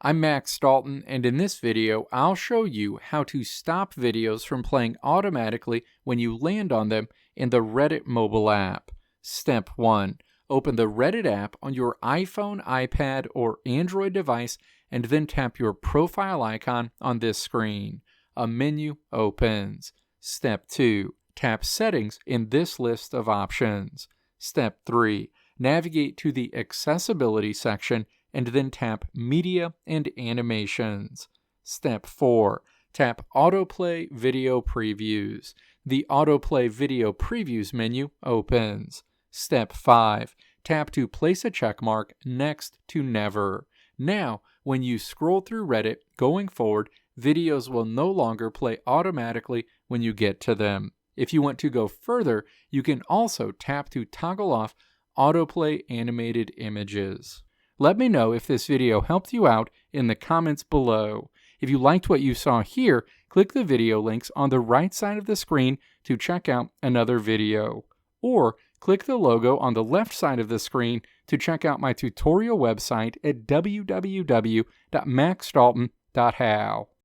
I'm Max Dalton, and in this video, I'll show you how to stop videos from playing automatically when you land on them in the Reddit mobile app. Step 1. Open the Reddit app on your iPhone, iPad, or Android device, and then tap your profile icon on this screen. A menu opens. Step 2. Tap Settings in this list of options. Step 3. Navigate to the Accessibility section and then tap Media and Animations. Step 4. Tap Autoplay Video Previews. The Autoplay Video Previews menu opens. Step 5. Tap to place a checkmark next to Never. Now, when you scroll through Reddit going forward, videos will no longer play automatically when you get to them. If you want to go further, you can also tap to toggle off Autoplay Animated Images. Let me know if this video helped you out in the comments below. If you liked what you saw here, click the video links on the right side of the screen to check out another video. Or click the logo on the left side of the screen to check out my tutorial website at www.maxdalton.how.